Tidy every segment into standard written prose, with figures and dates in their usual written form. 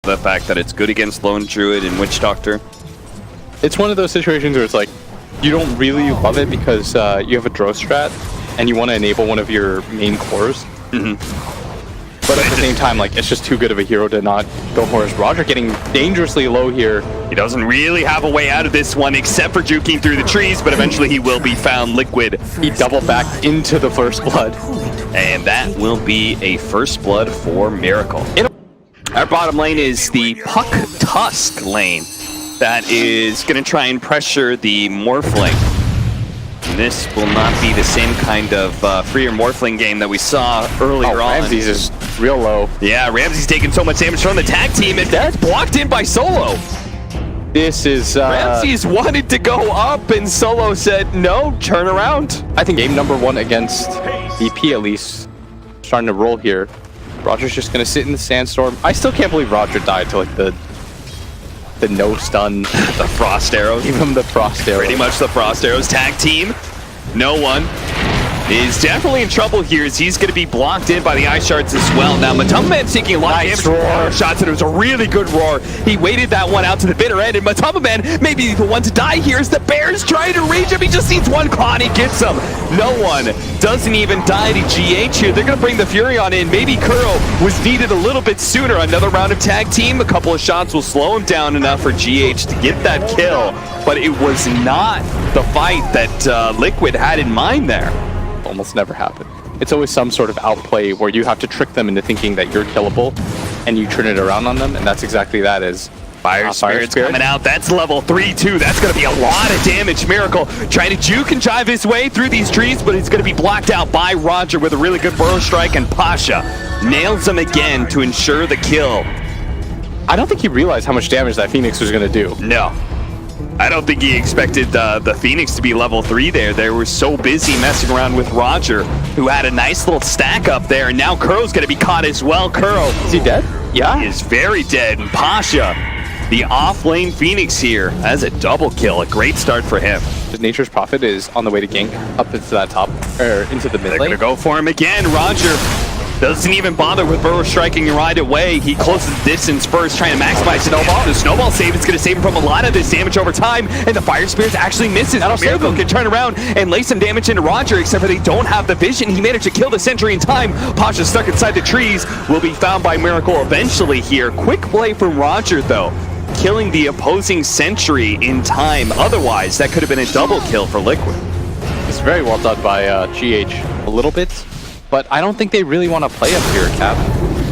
The fact that it's good against Lone Druid and Witch Doctor. It's one of those situations where it's like, you don't really love it because you have a draw strat and you want to enable one of your main cores. But at the same time, like, it's just too good of a hero to not go for his Roger getting dangerously low here. He doesn't really have a way out of this one except for juking through the trees, but eventually he will be found. Liquid. He double backed into the first blood. And that will be a first blood for Miracle. Our bottom lane is the Puck Tusk lane that is going to try and pressure the Morphling. And this will not be the same kind of freer Morphling game that we saw earlier on. Ramses is real low. Yeah, Ramses taking so much damage from the tag team, and that's blocked in by Solo. This is... Ramses wanted to go up, and Solo said, no, turn around. I think game number 1 against VP at least, starting to roll here. Roger's just gonna sit in the sandstorm. I still can't believe Roger died to like the no stun, the frost arrows. Give him the frost arrows. Pretty much the frost arrows. Tag team. No one is definitely in trouble here as he's going to be blocked in by the ice shards as well. Now Matumbaman's taking a lot of damage from shots, and it was a really good roar. He waited that one out to the bitter end, and Matumbaman may be the one to die here as the Bears trying to reach him. He just needs one claw and he gets him. No one doesn't even die to GH here. They're going to bring the Furion in. Maybe Kuro was needed a little bit sooner. Another round of tag team. A couple of shots will slow him down enough for GH to get that kill, but it was not the fight that Liquid had in mind there. Almost never happen. It's always some sort of outplay where you have to trick them into thinking that you're killable and you turn it around on them, and that's exactly that is. Fire Spirit's coming out. That's level 3 too. That's going to be a lot of damage. Miracle trying to juke and jive his way through these trees, but he's going to be blocked out by Roger with a really good burrow strike, and Pasha nails him again to ensure the kill. I don't think he realized how much damage that Phoenix was going to do. No. I don't think he expected the Phoenix to be level 3 there. They were so busy messing around with Roger, who had a nice little stack up there, and now Kuro's going to be caught as well. Kuro. Is he dead? Yeah. He is very dead. And Pasha, the off-lane Phoenix here, has a double kill. A great start for him. Nature's Prophet is on the way to gank up into that top, or into the mid lane. They're going to go for him again. Roger doesn't even bother with burrow striking right away. He closes the distance first, trying to maximize Snowball. The Snowball save is going to save him from a lot of this damage over time, and the Fire Spirit actually misses. Miracle can turn around and lay some damage into Roger, except for they don't have the vision. He managed to kill the sentry in time. Pasha stuck inside the trees, will be found by Miracle eventually here. Quick play from Roger, though, killing the opposing sentry in time. Otherwise, that could have been a double kill for Liquid. It's very well done by GH a little bit. But I don't think they really want to play up here, Cap.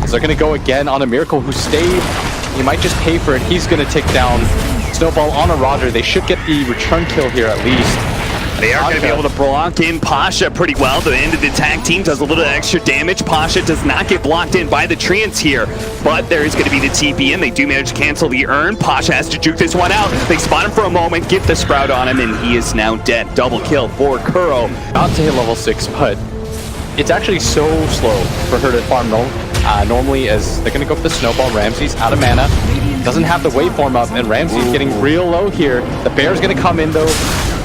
So they're going to go again on a Miracle who stayed. He might just pay for it. He's going to take down Snowball on a Roger. They should get the return kill here at least. They are going to be able to block in Pasha pretty well. The end of the tag team does a little extra damage. Pasha does not get blocked in by the Treants here, but there is going to be the TP in. They do manage to cancel the Urn. Pasha has to juke this one out. They spot him for a moment, get the Sprout on him, and he is now dead. Double kill for Kuro. Not to hit level 6, but it's actually so slow for her to farm normally, as they're going to go for the Snowball. Ramses out of mana. Doesn't have the waveform up, and Ramses getting real low here. The Bear's going to come in, though.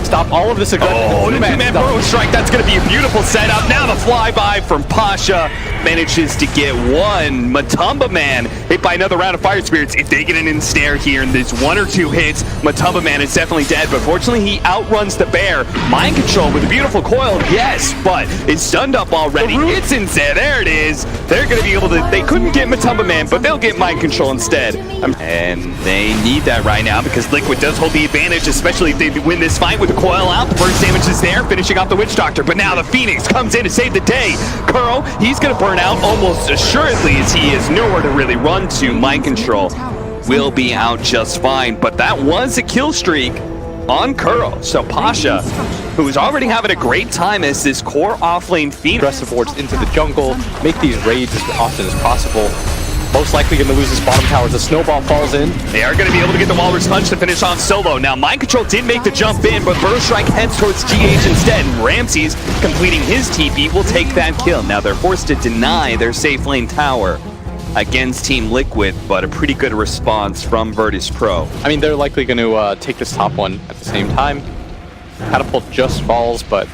Stop all of this aggressive. Oh, the two-man burrow strike. That's going to be a beautiful setup. Now the flyby from Pasha manages to get one. Matumbaman hit by another round of Fire Spirits. If they get an ensnare here and there's 1 or 2 hits, Matumbaman is definitely dead. But fortunately, he outruns the Bear. Mind control with a beautiful coil, yes, but it's stunned up already. It's insane. There it is. They're going to be able to. They couldn't get Matumbaman, but they'll get mind control instead. And they need that right now because Liquid does hold the advantage, especially if they win this fight with the coil out. The first damage is there, finishing off the Witch Doctor, but now the Phoenix comes in to save the day. Kuro, he's going to burn out almost assuredly as he is nowhere to really run to. Mind control will be out just fine, but that was a kill streak on Kuro. So Pasha, who's already having a great time as this core offlane Phoenix. Aggressive wards into the jungle, make these raids as often as possible. Most likely going to lose his bottom tower as the Snowball falls in. They are going to be able to get the Walrus Punch to finish off Solo. Now, Mind Control did make the jump in, but Burrow Strike heads towards GH instead. And Ramses, completing his TP, will take that kill. Now, they're forced to deny their safe lane tower. against Team Liquid, but a pretty good response from Virtus.pro. I mean, they're likely going to take this top one at the same time. Catapult just falls, but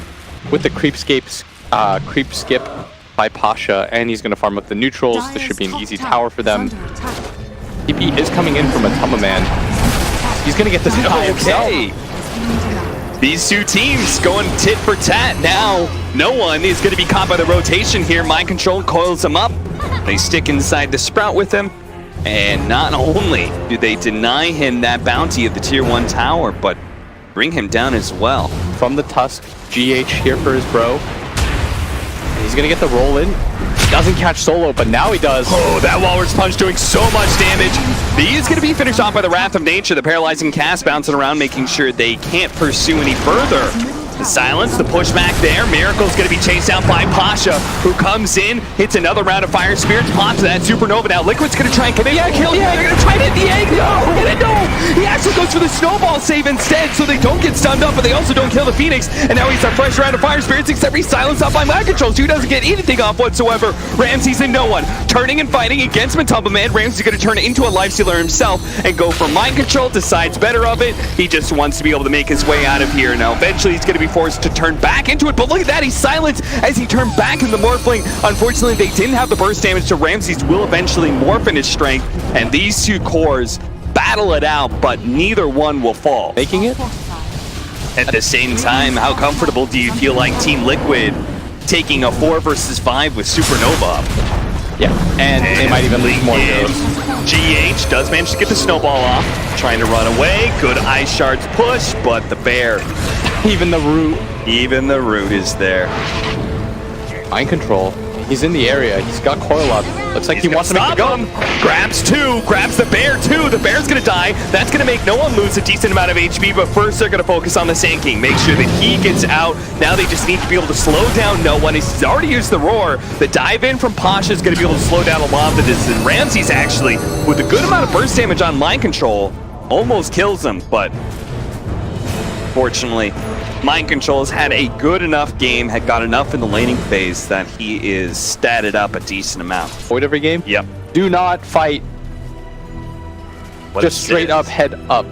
with the creep skip by Pasha, and he's going to farm up the neutrals. This should be an easy tower for them. TP is coming in from Matumba Man. He's going to get this by himself. These two teams going tit for tat now. No one is going to be caught by the rotation here. Mind Control coils him up. They stick inside the Sprout with him. And not only do they deny him that bounty of the tier 1 tower, but bring him down as well. From the Tusk, GH here for his bro. And he's going to get the roll in. Doesn't catch solo, but now he does. Oh, that Walrus Punch doing so much damage. He is going to be finished off by the Wrath of Nature, the paralyzing cast bouncing around, making sure they can't pursue any further. The silence, the pushback there. Miracle's going to be chased out by Pasha, who comes in, hits another round of Fire Spirits, pops that Supernova. Now Liquid's going to try and commit. Yeah, kill. Yeah, they're going to try to hit the egg. No, he actually goes for the Snowball save instead, so they don't get stunned up, but they also don't kill the Phoenix. And now he's a fresh round of Fire Spirits, except he's silenced up by Mind Control, who doesn't get anything off whatsoever. Ramsey's in no one. Turning and fighting against Matumba Man. Ramsey's going to turn it into a Lifestealer himself and go for Mind Control, decides better of it. He just wants to be able to make his way out of here. Now, eventually, he's going to be forced to turn back into it, but look at that, he's silenced as he turned back in the Morphling. Unfortunately, they didn't have the burst damage, so Ramses will eventually morph in his strength, and these two cores battle it out, but neither one will fall. Making it? At the same time, how comfortable do you feel like Team Liquid taking a 4 versus 5 with Supernova up? Yeah, and they might even lose more heroes. GH does manage to get the snowball off, trying to run away. Good Ice Shards push, but the bear, even the root is there. Mind Control. He's in the area. He's got coil up. Looks like he wants to make the go. Grabs two. Grabs the bear too. The bear's going to die. That's going to make no one lose a decent amount of HP, but first they're going to focus on the Sand King. Make sure that he gets out. Now they just need to be able to slow down no one. He's already used the roar. The dive in from Pasha is going to be able to slow down a lot of the distance. Ramses actually, with a good amount of burst damage on Mind Control, almost kills him, but fortunately, Mind Control has had a good enough game, had got enough in the laning phase that he is statted up a decent amount. Avoid every game? Yep. Do not fight. Just straight up, head up.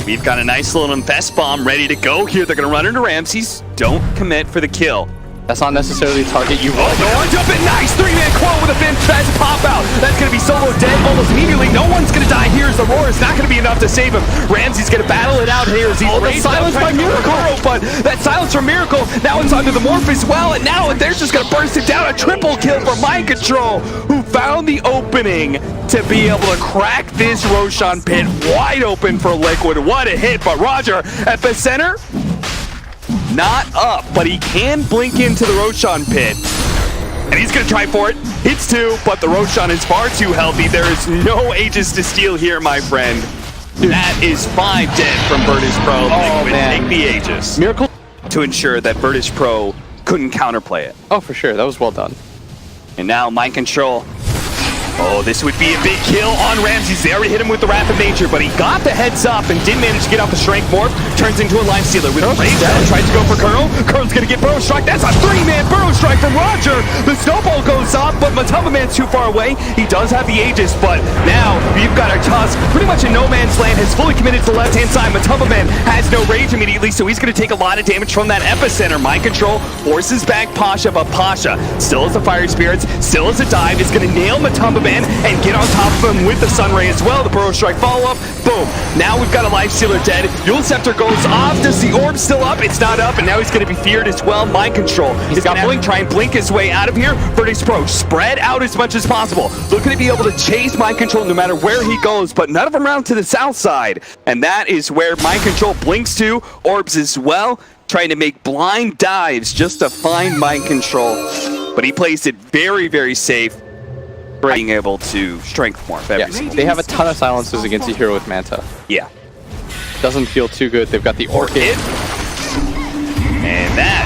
We've got a nice little Infest Bomb ready to go here. They're going to run into Ramses. Don't commit for the kill. That's not necessarily a target you want. No one's up in nice 3-man quote with a Infest pop out. That's going to be solo dead almost immediately. No one's going to die here as the roar is not going to be enough to save him. Ramsey's going to battle it out here as he's silenced by Miracle. But that silence from Miracle, now it's onto the Morph as well. And now they're just going to burst it down. A triple kill for Mind Control, who found the opening to be able to crack this Roshan pit wide open for Liquid. What a hit, but Roger at the center, not up, but he can blink into the Roshan pit. And he's going to try for it. Hits two, but the Roshan is far too healthy. There is no Aegis to steal here, my friend. That is 5 dead from Virtus.pro. Liquid take the Aegis. Miracle to ensure that Virtus.pro couldn't counterplay it. Oh, for sure. That was well done. And now Mind Control. Oh, this would be a big kill on Ramses. They already hit him with the Wrath of Nature, but he got the heads up and didn't manage to get off the Strength Morph. Turns into a Lifestealer with Rage. Tries to go for Colonel. Colonel's going to get Burrow Strike. That's a 3-man Burrow Strike from Roger. The snowball goes off, but Matumba Man's too far away. He does have the Aegis, but now you've got a Tusk pretty much in no man's land, has fully committed to the left-hand side. Matumba Man has no rage immediately, so he's going to take a lot of damage from that epicenter. Mind Control forces back Pasha, but Pasha still has the Fire Spirits, still has a dive, is going to nail Matumba Man and get on top of him with the Sunray as well. The Burrow Strike follow-up. Boom. Now we've got a Lifestealer dead. Dual Scepter goes off. Does the orb still up? It's not up, and now he's going to be feared as well. Mind Control. He's got Blink. Try and blink his way out of here. Virtus.pro spread out as much as possible. Looking to be able to chase Mind Control no matter where he goes, but none of them around to the south side. And that is where Mind Control blinks to. Orbs as well. Trying to make blind dives just to find Mind Control. But he plays it very, very safe. Being able to strength morph every single. They have a ton of silences against a hero with Manta. Yeah. Doesn't feel too good. They've got the Orchid. And that.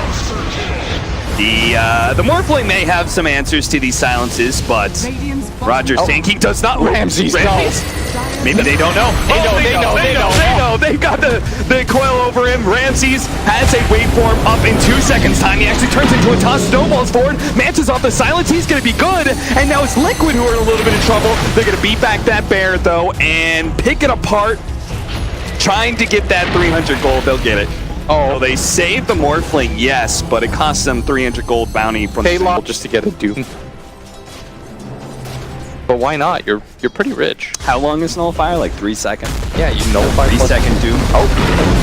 The Morphling may have some answers to these silences, but Roger's tanking does not. Ramses, Maybe they don't know. They know. They've got the coil over him. Ramses has a waveform up in 2 seconds time. He actually turns into a toss, snowballs forward. Manta's off the silence. He's going to be good. And now it's Liquid who are in a little bit of trouble. They're going to beat back that bear, though, and pick it apart. Trying to get that 300 gold. They'll get it. Oh, they saved the Morphling, yes, but it costs them 300 gold bounty from they lost just to get a Doom. But why not? You're pretty rich. How long is Nullifier? Like 3 seconds? Yeah, you nullify 3 second Doom. Oh.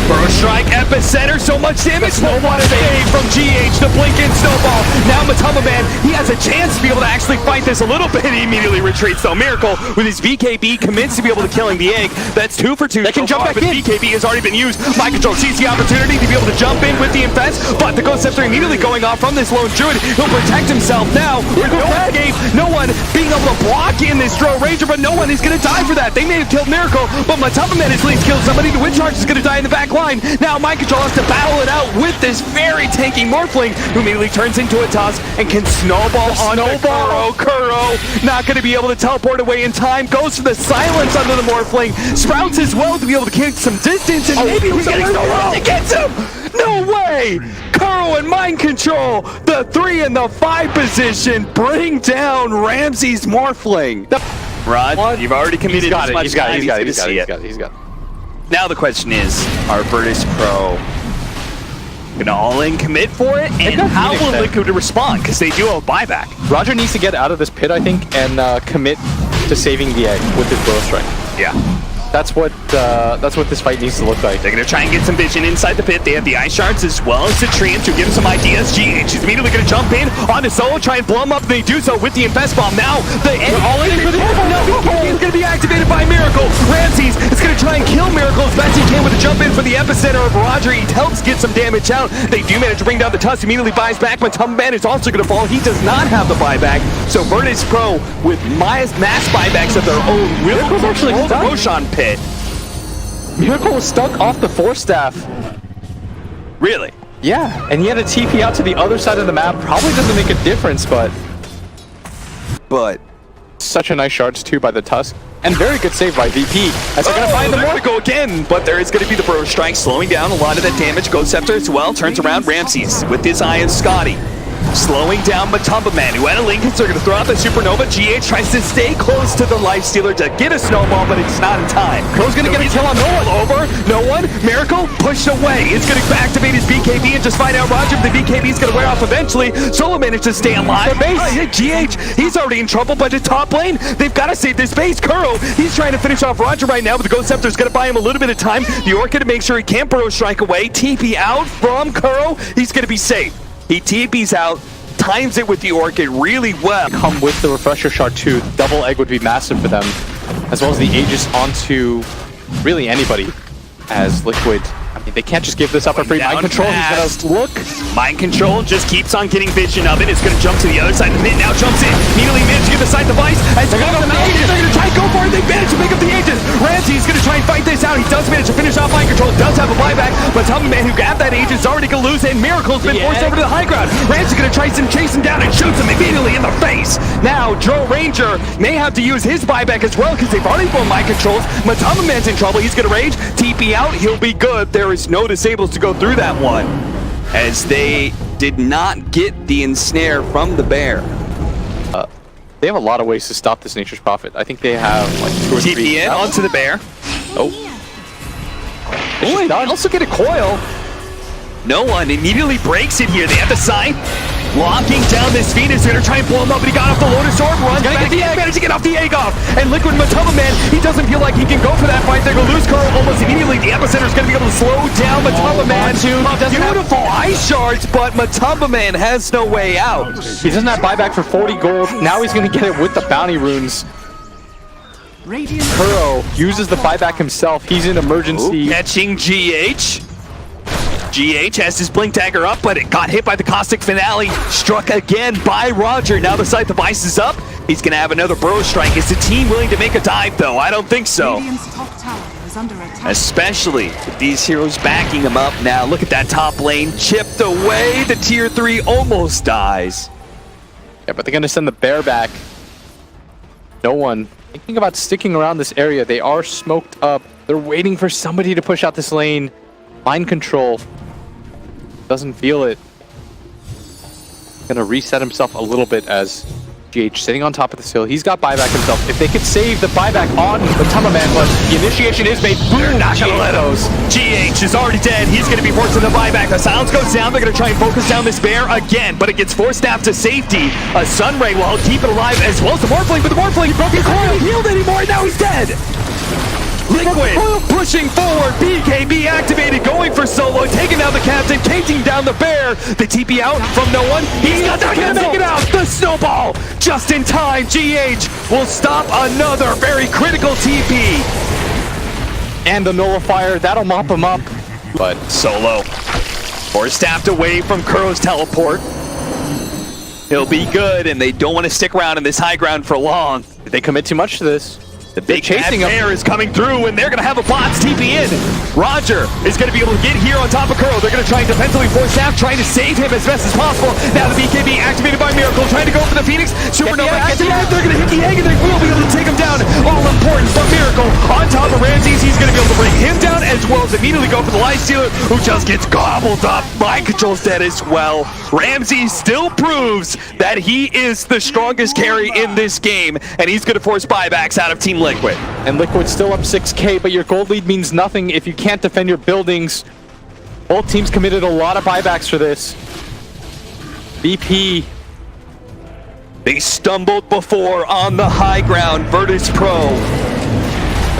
Burrow Strike, Epicenter, so much damage. No one save from GH, the blink in snowball. Now Matumba Man, he has a chance to be able to actually fight this a little bit. He immediately retreats though. Miracle with his VKB commits to be able to killing the egg. That's 2 for 2. They can jump back in. VKB has already been used. Mind Control sees the opportunity to be able to jump in with the Infest, but the Ghost Scepter immediately going off from this lone Druid. He'll protect himself now. With no escape, no one being able to block in this Drow Ranger, but no one is going to die for that. They may have killed Miracle, but Matumba Man has at least killed somebody. The Wind Charge is going to die in the back line. Now Mind Control has to battle it out with this very tanky Morphling, who immediately turns into a toss and can snowball on Kuro. Kuro not going to be able to teleport away in time. Goes for the silence under the Morphling. Sprouts as well to be able to kick some distance, and maybe he's getting so low. It gets him! No way! Kuro and Mind Control, the 3 and the 5 position, bring down Ramses Morphling. Rod, you've already committed. He's got it. Now the question is, are Virtus.pro gonna all-in commit for it? And how will Liquid respond? Because they do have a buyback. Roger needs to get out of this pit, I think, and commit to saving the egg with his Burrow Strike. Yeah. That's what this fight needs to look like. They're going to try and get some vision inside the pit. They have the Ice Shards as well as the Treant to give them some ideas. GH is immediately going to jump in onto Solo, try and blow him up. They do so with the Infest Bomb. Now, the all in for the is going to be activated by Miracle. Ramses is going to try and kill Miracle as best he can with a jump in for the epicenter of Roger. He helps get some damage out. They do manage to bring down the Tusk, immediately buys back. Matumba Man is also going to fall. He does not have the buyback. So Virtus.pro with mass buybacks of their own will actually hold the Roshan pit. Miracle was stuck off the Force Staff. Really? Yeah, and he had a TP out to the other side of the map. Probably doesn't make a difference, but such a nice shards too by the Tusk. And very good save by VP. As they're gonna find the more to go again, but there is gonna be the Burrow Strike slowing down a lot of that damage. Ghost Scepter as well, turns around Ramses with his eye of Scotty. Slowing down Matumba Man, who had a link, so they're going to throw out the Supernova. GH tries to stay close to the Lifestealer to get a snowball, but it's not in time. Crow's going to get a kill on no one. Over, no one. Miracle pushed away. It's going to activate his BKB and just find out Roger if the BKB is going to wear off eventually. Solo managed to stay alive. GH, he's already in trouble, but the top lane, they've got to save this base. Kuro, he's trying to finish off Roger right now, but the Ghost Scepter is going to buy him a little bit of time. The Orchid to make sure he can't Burrow Strike away. TP out from Kuro. He's going to be safe. He TP's out, times it with the Orchid really well. Come with the Refresher Shard too. Double egg would be massive for them, as well as the Aegis onto really anybody as Liquid. I mean, they can't just give this up for free. Mind Control, he's gonna look. Mind Control just keeps on getting vision of it. It's gonna jump to the other side of the pit. Now jumps in. Immediately managed to get the side device. As they're gonna try and go for it. They manage to pick up the Aegis. Ramsey's gonna try and fight this out. He does manage to finish off Mind Control. Does have a buyback, but Matumba Man who grabbed that Aegis is already gonna lose it. And Miracle's been forced over to the high ground. Ramsey's gonna try some chase him down and shoots him immediately in the face. Now Drow Ranger may have to use his buyback as well because they've already blown Mind Controls. Matumba Man's in trouble. He's gonna rage. TP out. He'll be good. There is no disables to go through that one, as they did not get the ensnare from the bear. They have a lot of ways to stop this Nature's Prophet. I think they have like 2 or 3. TP in onto the bear. Oh, they also get a coil. No one immediately breaks it here. They have the sign. Locking down this Venus. They're gonna try and blow him up, but he got off the Lotus Orb. Runs back. He managed to get off the egg off. And Liquid Matumba Man, he doesn't feel like he can go for that fight. They're gonna lose Kuro almost immediately. The Epicenter is gonna be able to slow down Matumba Man. Beautiful Ice Shards, but Matumba Man has no way out. He doesn't have buyback for 40 gold. Now he's gonna get it with the bounty runes. Kuro uses the buyback himself. He's in emergency. Catching GH. GH has his Blink Dagger up, but it got hit by the Caustic Finale. Struck again by Roger. Now the side device is up. He's going to have another Burrow Strike. Is the team willing to make a dive, though? I don't think so. Especially with these heroes backing him up now. Look at that top lane. Chipped away. The tier 3 almost dies. Yeah, but they're going to send the bear back. No one thinking about sticking around this area. They are smoked up. They're waiting for somebody to push out this lane. Mind control. Doesn't feel it. Gonna reset himself a little bit as GH sitting on top of this hill. He's got buyback himself. If they could save the buyback on the Tumba Man, but the initiation is made. They're not gonna let those. GH is already dead. He's gonna be forced into buyback. The silence goes down. They're gonna try and focus down this bear again, but it gets forced out to safety. A Sunray will help keep it alive as well as the Morphling, but the Morphling broke his coil. He healed anymore, and now he's dead. Liquid pushing forward, BKB activated, going for solo, taking down the captain, taking down the bear. The TP out from no one. He's not gonna take it out. The snowball just in time. GH will stop another very critical TP. And the nullifier, that'll mop him up. But solo, or staffed away from Kuro's teleport. He'll be good, and they don't want to stick around in this high ground for long. Did they commit too much to this? The big chasing bear is coming through, and they're going to have a bots TP in. Roger is going to be able to get here on top of Kuro. They're going to try and defensively force staff, trying to save him as best as possible. Now the BKB activated by Miracle, trying to go for the Phoenix. Supernova activated. They're going to hit the egg, and they will be able to take him down. All important, but Miracle on top of Ramses. He's going to be able to bring him down as well as immediately go for the Lifestealer, who just gets gobbled up. Mind Control's dead as well. Ramses still proves that he is the strongest carry in this game, and he's going to force buybacks out of Team Liquid. And Liquid's still up 6k, but your gold lead means nothing if you can't defend your buildings. Both teams committed a lot of buybacks for this. BP. They stumbled before on the high ground. Virtus.pro.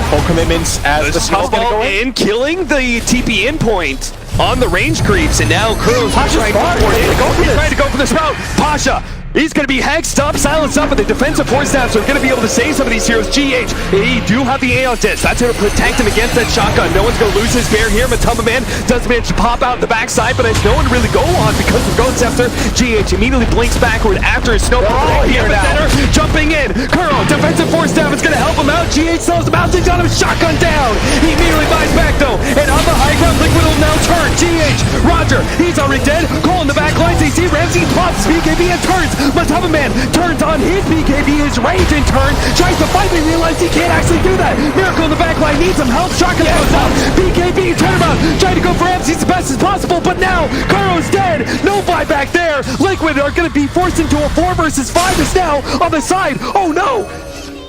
Full commitments as the snowball go in, killing the TP in point on the range creeps, and now Kuro's trying to go for the spout. Pasha. He's going to be hexed up, silenced up, and the defensive force stabs are going to be able to save some of these heroes. GH, he do have the AO disc. That's going to protect him against that shotgun. No one's going to lose his bear here. Matumba Man does manage to pop out the backside, but has no one to really go on because of Ghost Scepter. GH immediately blinks backward after his snowball. Here now. Jumping in. Kuro, defensive force stab is going to help him out. GH slows him out, takes on him, shotgun down. He immediately buys back though, and on the high ground, Liquid will now turn. GH, Roger, he's already dead. Cole in the back lines. They see Ramsey pops BKB and turns. Matumba Man turns on his BKB, his rage in turn, tries to fight, but realizes he can't actually do that. Miracle in the back line needs some help. Shotgun goes up. BKB turnaround, trying to go for Ramsey as best as possible, but now Kuro's dead. No buyback there. Liquid are going to be forced into a 4 versus 5 is now on the side. Oh no!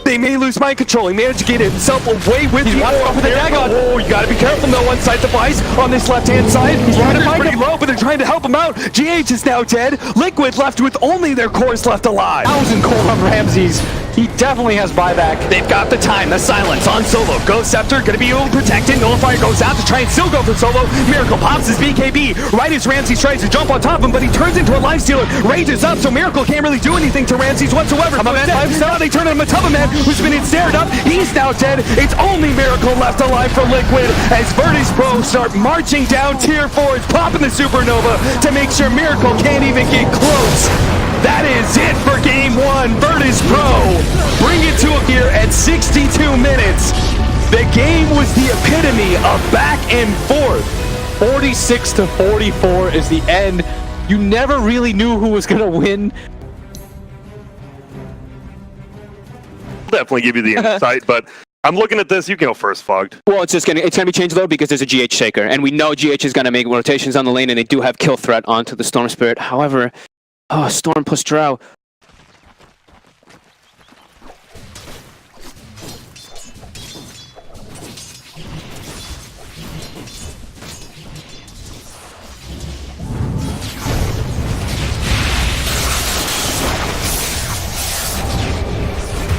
They may lose mind control. He managed to get himself away with the Dagon. Oh, you gotta be careful. No one-side device on this left-hand side. He's pretty low, but they're trying to help him out. GH is now dead. Liquid left with only their cores left alive. 1,000 core on Ramses. He definitely has buyback. They've got the time, the silence on solo. Ghost Scepter gonna be able to protect it. Nullifier goes out to try and still go for solo. Miracle pops his BKB right as Ramses tries to jump on top of him, but he turns into a Lifestealer. Rages up, so Miracle can't really do anything to Ramses whatsoever. Now they turn on Matumba Man, who's been ensnared up. He's now dead. It's only Miracle left alive for Liquid as Virtus.pro start marching down tier 4s, popping the Supernova to make sure Miracle can't even get close. That is it for game 1. Virtus.pro bring it to him here at 62 minutes. The game was the epitome of back and forth. 46-44 is the end. You never really knew who was going to win. Definitely give you the insight, but I'm looking at this. You can go first, Fogged. Well, it's gonna be changed though because there's a GH Shaker, and we know GH is gonna make rotations on the lane, and they do have kill threat onto the Storm Spirit. However, Storm plus Drow.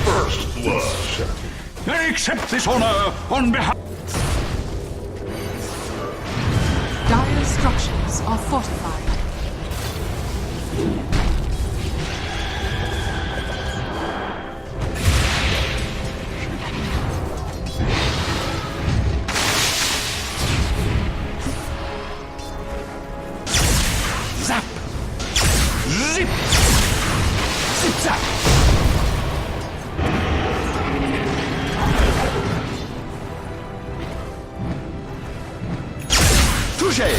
First blood. I accept this honor on behalf. Dire structures are fortified. Zap! Zip! Zip zap! Touché!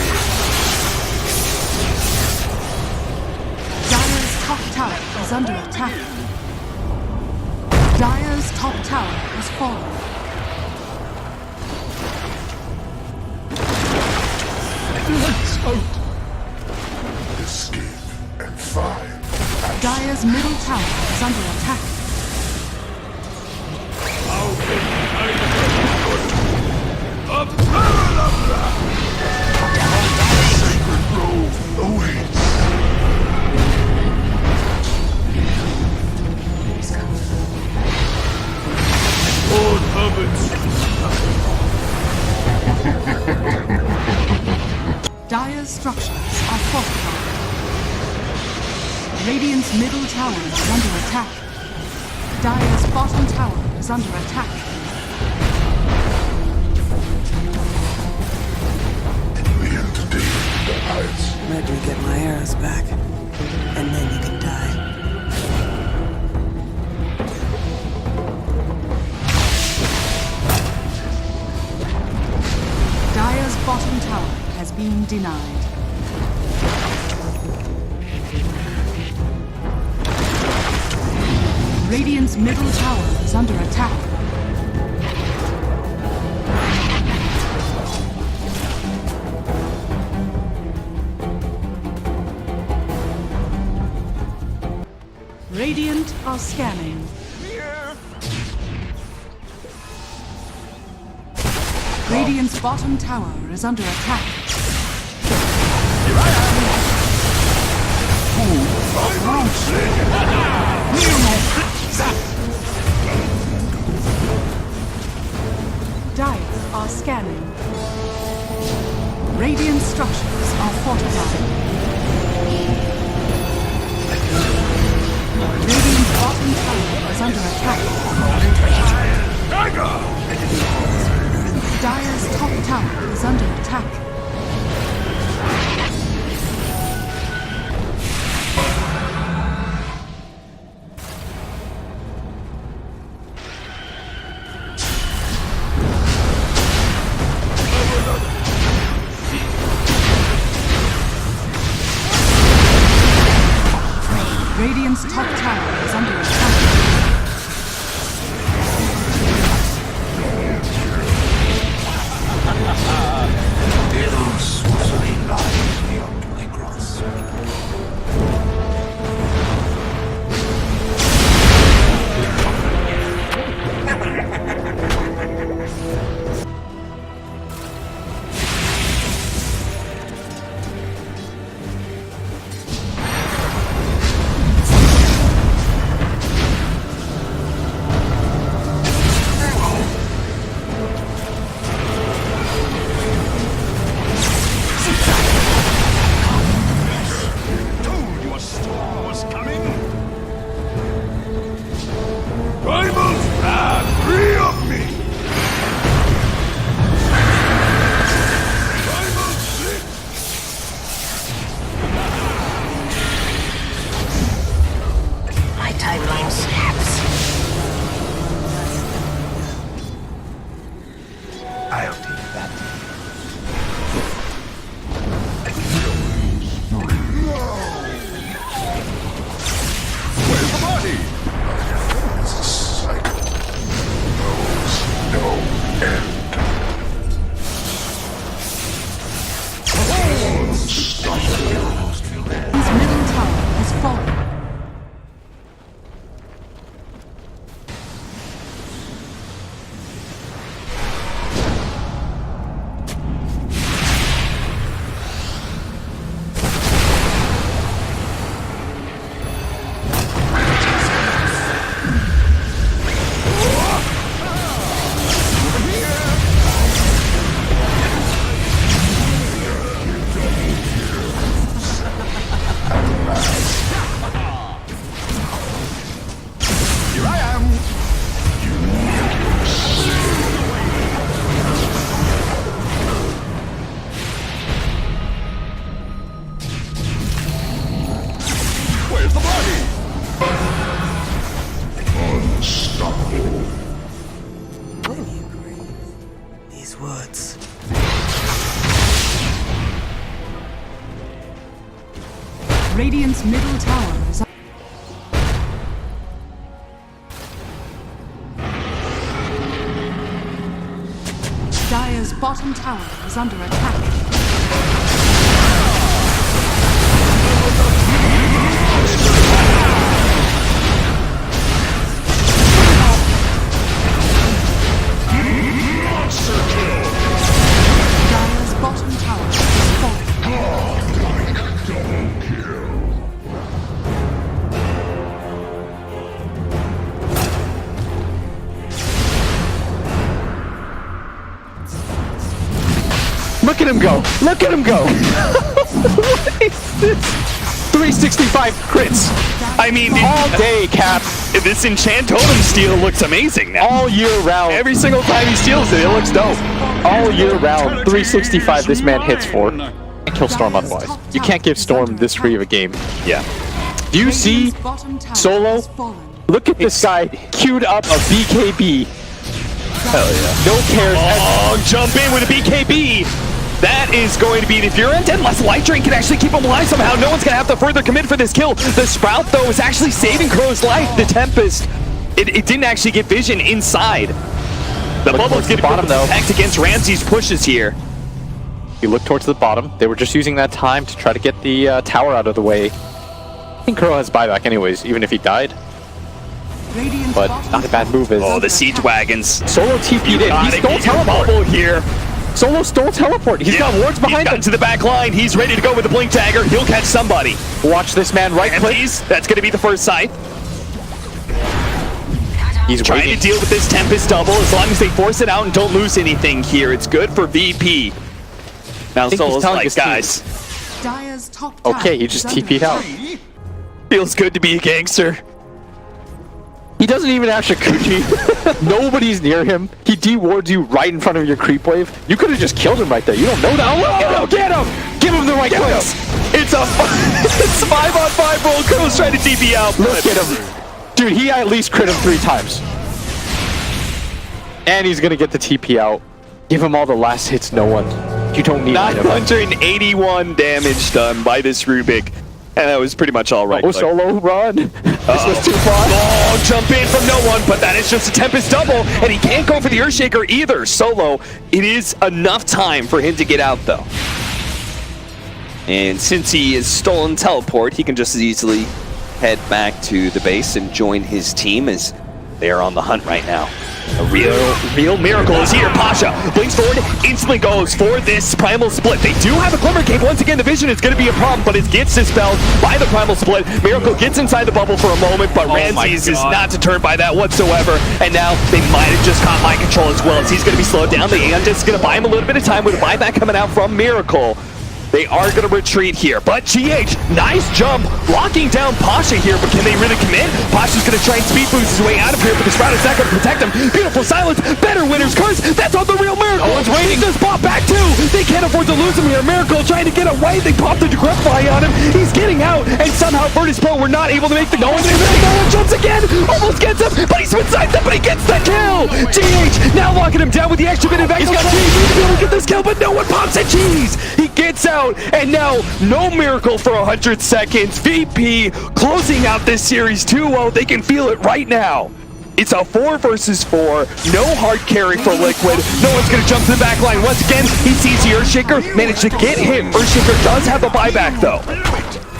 Dire's top tower is under attack. Dire's top tower has fallen. Let's hope. Escape and find. Dire's middle tower is under attack. Sacred grove awaits. Lord Herbert. Dire's structures are fortified. Radiant's middle tower is under attack. Dire's bottom tower is under attack. The entity that hides. Let me get my arrows back, and then you can die. Dire's bottom tower has been denied. Radiant's middle tower is under attack. Radiant are scanning. Radiant's bottom tower is under attack. Dire are scanning. Radiant structures are fortified. Radiant's bottom tower is under attack. Dire's top tower is under attack. Radiant's top tower is under attack. woods. Radiant's middle tower is up. Dire's bottom tower is under attack. Look at him go. Look at him go. What is this? 365 crits. I mean, All day, Cap. this enchant totem steal looks amazing now. All year round. Every single time he steals it, it looks dope. All year round. 365 this man hits for. Can't kill Storm otherwise. You can't give Storm this free of a game. Yeah. Do you see Solo? Look at this guy queued up a BKB. Hell yeah. No cares. Oh, jump in with a BKB. That is going to be the Furent, unless Light Drain can actually keep him alive somehow. No one's going to have to further commit for this kill. The Sprout, though, is actually saving Crow's life. The Tempest, it didn't actually get vision inside. The bubble's going to bottom, though. protect against Ramsey's pushes here. You look towards the bottom. They were just using that time to try to get the tower out of the way. I think Crow has buyback anyways, even if he died. But not a bad move. Oh, the Siege Wagons. Solo TP'd in. He stole teleport. Bubble here. Solo stole teleport. He's got wards behind him. To the back line. He's ready to go with the Blink Dagger. He'll catch somebody. Watch this man right click. That's going to be the first sight. He's trying waiting. to deal with this Tempest double. As long as they force it out and don't lose anything here, it's good for VP. Now Solo's like, guys. Okay, he just TP'd out. Feels good to be a gangster. He doesn't even have Shakuchi. Nobody's near him. He de-wards you right in front of your creep wave. You could have just killed him right there. You don't know that. Get him! Give him the right clicks. It's a it's 5-on-5 roll. Crow's trying to TP out. Look at him. Dude, he at least crit him 3 times. And he's gonna get the TP out. Give him all the last hits, no one. You don't need 981 damage done by this Rubik. And that was pretty much all right. Oh, Solo, run. This was too far. Oh, jump in from no one, but that is just a Tempest double, and he can't go for the Earthshaker either. Solo, it is enough time for him to get out, though. And since he is stolen teleport, he can just as easily head back to the base and join his team as they are on the hunt right now. A real miracle is here. Pasha blinks forward, instantly goes for this Primal Split. They do have a Glimmer Cape. Once again, the vision is going to be a problem, but it gets dispelled by the Primal Split. Miracle gets inside the bubble for a moment, but Ramses is not deterred by that whatsoever. And now they might have just caught mind control as well, as he's going to be slowed down. The Aeon is going to buy him a little bit of time with a buyback coming out from Miracle. They are going to retreat here, but GH, nice jump, locking down Pasha here, but can they really commit? Pasha's going to try and speed boost his way out of here, but the Sprout is not going to protect him. Beautiful silence, better Winner's Curse, that's on the real Miracle. No one's waiting. Just pop back too. They can't afford to lose him here. Miracle trying to get away. They pop the Decrepify on him. He's getting out, and somehow Virtus.pro were not able to make the goal. No one jumps again, almost gets him, but he's inside them, but he gets the kill. GH now locking him down with the extra bit of He's got to be able to get this kill, but no one pops it. Jeez, he gets out. And now, no Miracle for 100 seconds. VP closing out this series 2-0. They can feel it right now. It's a 4 versus 4. No hard carry for Liquid. No one's going to jump to the back line. Once again, he sees the Earthshaker. Managed to get him. Earthshaker does have a buyback, though.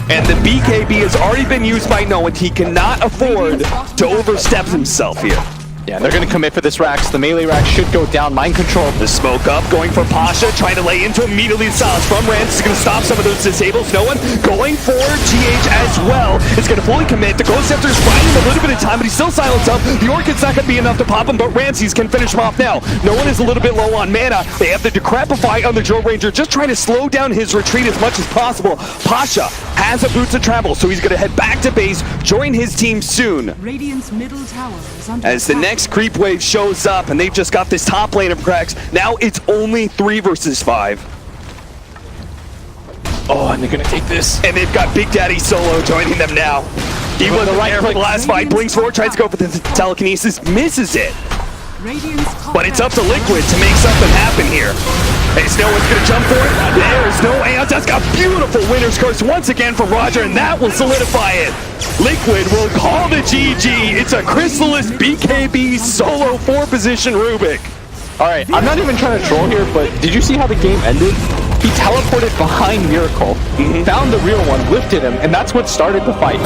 And the BKB has already been used by no one. He cannot afford to overstep himself here. Yeah, they're going to commit for this Rax. The melee Rax should go down. Mind control. The smoke up, going for Pasha, trying to lay into immediately the silence from Rams. Is going to stop some of those disables. No one going for GH as well. It's going to fully commit. The Ghost Scepter is buying him a little bit of time, but he's still silenced up. The Orchid's not going to be enough to pop him, but Ramses can finish him off now. No one is a little bit low on mana. They have the Decrepify on the Joe Ranger, just trying to slow down his retreat as much as possible. Pasha has a Boots of Travel, so he's going to head back to base, join his team soon. Radiant's middle tower is under As the next creep wave shows up, and they've just got this top lane of cracks. Now it's only 3 versus 5. Oh, and they're gonna take this. And they've got Big Daddy Solo joining them now. He wasn't there for the last fight. Blinks forward, tries to go for the telekinesis, misses it. But it's up to Liquid to make something happen here. As no one's gonna jump for it. There's no Aeon. That's got beautiful Winner's Curse once again from Roger, and that will solidify it. Liquid will call the GG. It's a Chrysalis BKB solo 4-position Rubik. Alright, I'm not even trying to troll here, but did you see how the game ended? He teleported behind Miracle, found the real one, lifted him, and that's what started the fight.